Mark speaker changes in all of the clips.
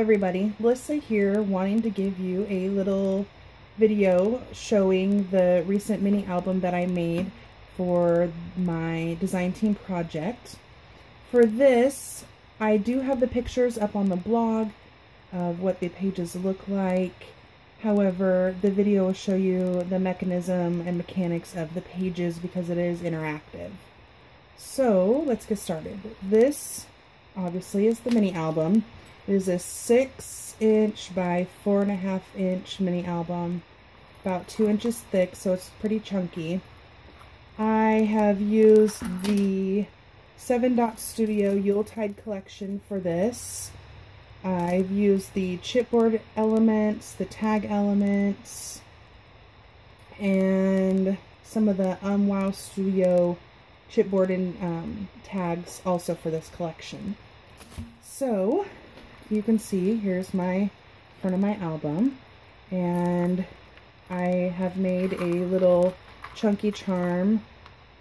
Speaker 1: everybody, Melissa here, wanting to give you a little video showing the recent mini album that I made for my design team project. For this, I do have the pictures up on the blog of what the pages look like. However, the video will show you the mechanism and mechanics of the pages because it is interactive. So let's get started. This obviously is the mini album. It is a 6" by 4.5" mini album, about 2 inches thick, so it's pretty chunky. I have used the Dots Studio Yuletide Collection for this. I've used the chipboard elements, the tag elements, and some of the UmWowStudio chipboard and tags also for this collection. So you can see here's my front of my album, and I have made a little chunky charm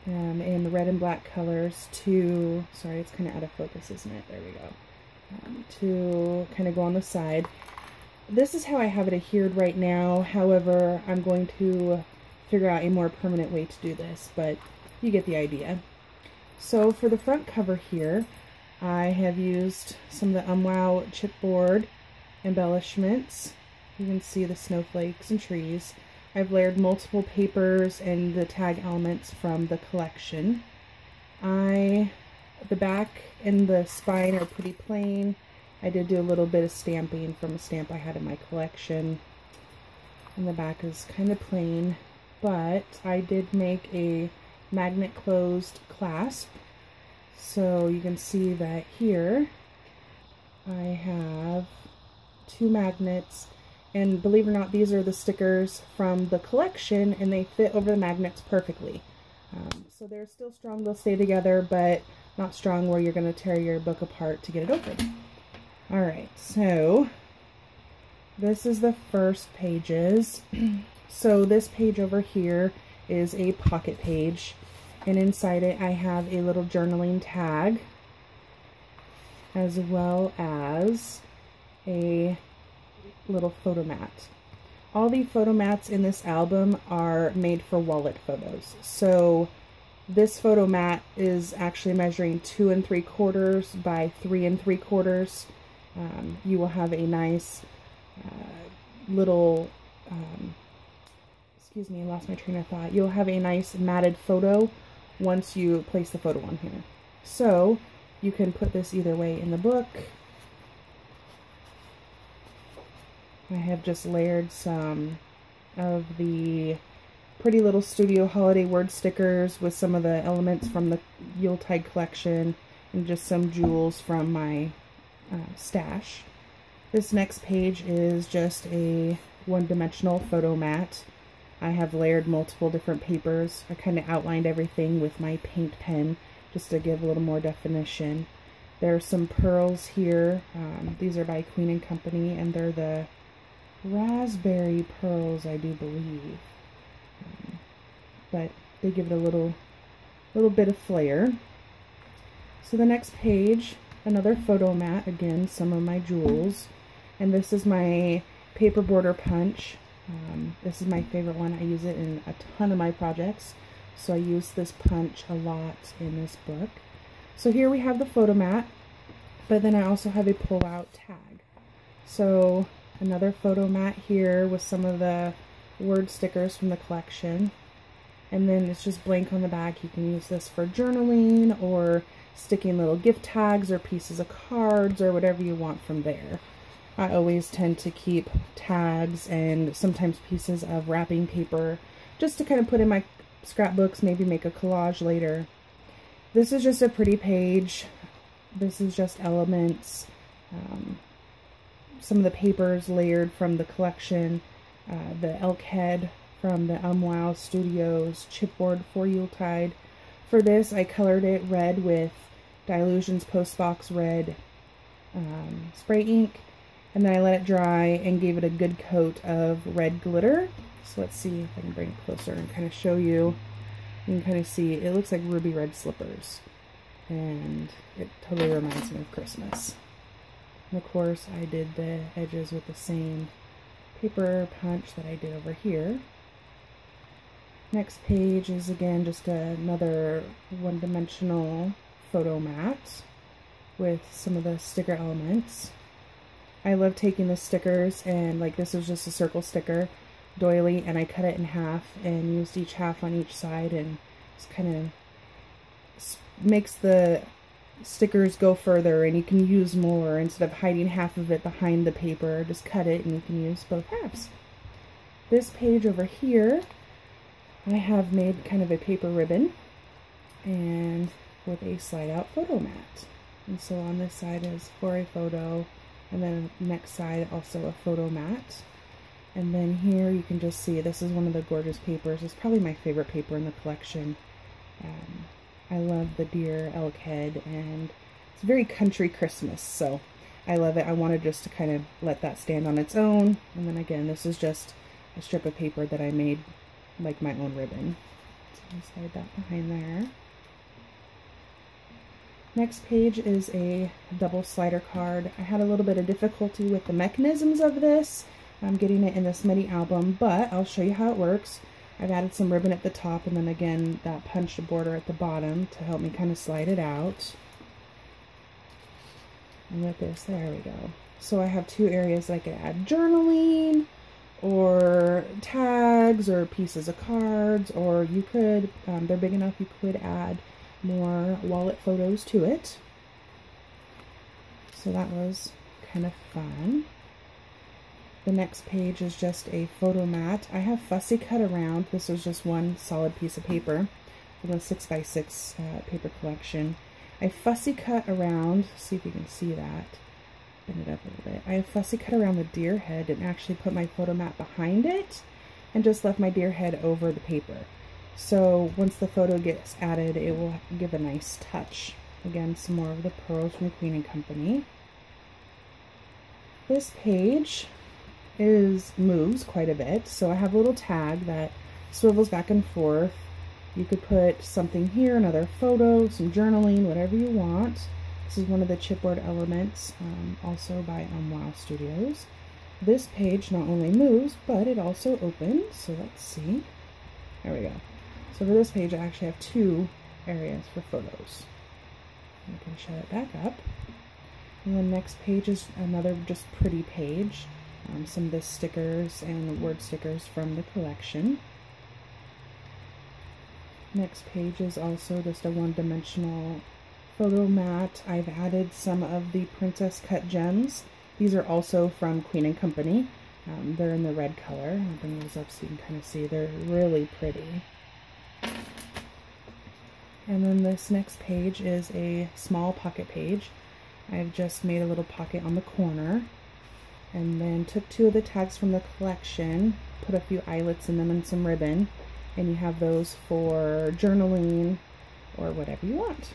Speaker 1: in red and black colors to, sorry, it's kind of out of focus, isn't it? There we go. To kind of go on the side. This is how I have it adhered right now. However, I'm going to figure out a more permanent way to do this, but you get the idea. So for the front cover here, I have used some of the UmWow chipboard embellishments. You can see the snowflakes and trees. I've layered multiple papers and the tag elements from the collection. The back and the spine are pretty plain. I did do a little bit of stamping from a stamp I had in my collection. And the back is kind of plain, but I did make a magnet closed clasp. So you can see that here I have 2 magnets, and believe it or not, these are the stickers from the collection and they fit over the magnets perfectly. So they're still strong, they'll stay together, but not strong where you're going to tear your book apart to get it open. Alright, so this is the first pages. So this page over here is a pocket page, and inside it I have a little journaling tag as well as a little photo mat. All the photo mats in this album are made for wallet photos. So this photo mat is actually measuring 2 3/4 by 3 3/4. You will have a nice little, excuse me, I lost my train of thought. You'll have a nice matted photo once you place the photo on here. So you can put this either way in the book. I have just layered some of the pretty Little Studio holiday word stickers with some of the elements from the Yuletide collection and just some jewels from my stash. This next page is just a one-dimensional photo mat. I have layered multiple different papers. I kind of outlined everything with my paint pen just to give a little more definition. There are some pearls here. These are by Queen & Company, and they're the raspberry pearls, I do believe. But they give it a little bit of flair. So the next page, another photo mat, again, some of my jewels. And this is my paper border punch. This is my favorite one. I use it in a ton of my projects. So I use this punch a lot in this book. So here we have the photo mat, but then I also have a pull-out tag. So another photo mat here with some of the word stickers from the collection. And then it's just blank on the back. You can use this for journaling or sticking little gift tags or pieces of cards or whatever you want from there. I always tend to keep tags and sometimes pieces of wrapping paper just to kind of put in my scrapbooks, maybe make a collage later. This is just a pretty page. This is just elements. Some of the papers layered from the collection, the elk head from the UmWowStudio's chipboard for Yuletide. For this, I colored it red with Dylusion's Postbox Red spray ink, and then I let it dry and gave it a good coat of red glitter. So let's see if I can bring it closer and kind of show you. You can kind of see it looks like ruby red slippers, and it totally reminds me of Christmas. And of course I did the edges with the same paper punch that I did over here. Next page is again just another one-dimensional photo mat with some of the sticker elements. I love taking the stickers, and like this is just a circle sticker doily, and I cut it in half and used each half on each side, and just kind of makes the stickers go further and you can use more instead of hiding half of it behind the paper. Just cut it and you can use both halves. This page over here I have made kind of a paper ribbon and with a slide out photo mat. And so on this side is for a photo, and then next side also a photo mat. And then here you can just see this is one of the gorgeous papers. It's probably my favorite paper in the collection. I love the deer elk head, and it's very country Christmas, so I love it. I wanted just to kind of let that stand on its own. And then again, this is just a strip of paper that I made like my own ribbon. So I'll slide that behind there. Next page is a double slider card. I had a little bit of difficulty with the mechanisms of this. I'm getting it in this mini album, but I'll show you how it works. I've added some ribbon at the top, and then again that punched border at the bottom to help me kind of slide it out. And with this, there we go. So I have two areas that I could add journaling or tags or pieces of cards, or you could, they're big enough, you could add more wallet photos to it. So that was kind of fun. The next page is just a photo mat. I have fussy cut around. This was just one solid piece of paper from the 6x6 paper collection. I fussy cut around, see if you can see that, bend it up a little bit. I fussy cut around the deer head and actually put my photo mat behind it and just left my deer head over the paper. So once the photo gets added, it will give a nice touch. Again, some more of the pearls from Queen and Company. This page moves quite a bit, so I have a little tag that swivels back and forth. You could put something here, another photo, some journaling, whatever you want. This is one of the chipboard elements, also by UmWowStudios. This page not only moves, but it also opens, so let's see. There we go. So for this page, I actually have two areas for photos. You can shut it back up. And the next page is another just pretty page. Some of the stickers and word stickers from the collection. Next page is also just a one-dimensional photo mat. I've added some of the princess cut gems. These are also from Queen and Company. They're in the red color. I'll bring those up so you can kind of see. They're really pretty. And then this next page is a small pocket page. I've just made a little pocket on the corner, and then took two of the tags from the collection, put a few eyelets in them and some ribbon, and you have those for journaling or whatever you want.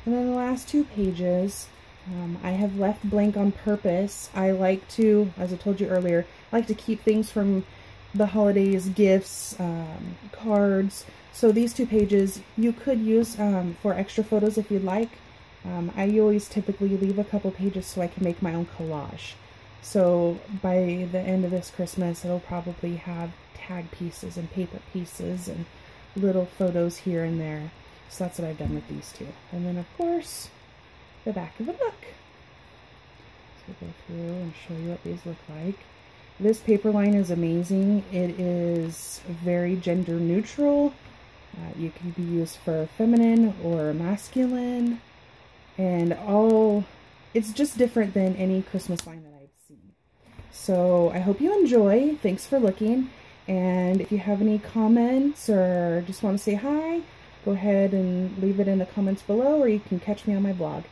Speaker 1: And then the last two pages, I have left blank on purpose. I like to, as I told you earlier, I like to keep things from the holidays, gifts, cards. So these two pages you could use for extra photos if you'd like. I always typically leave a couple pages so I can make my own collage. So by the end of this Christmas, it'll probably have tag pieces and paper pieces and little photos here and there. So that's what I've done with these two. And then of course, the back of the book. So we'll go through and show you what these look like. This paper line is amazing. It is very gender neutral. You can be used for feminine or masculine. And it's just different than any Christmas line that I've seen. So I hope you enjoy. Thanks for looking. And if you have any comments or just want to say hi, go ahead and leave it in the comments below, or you can catch me on my blog.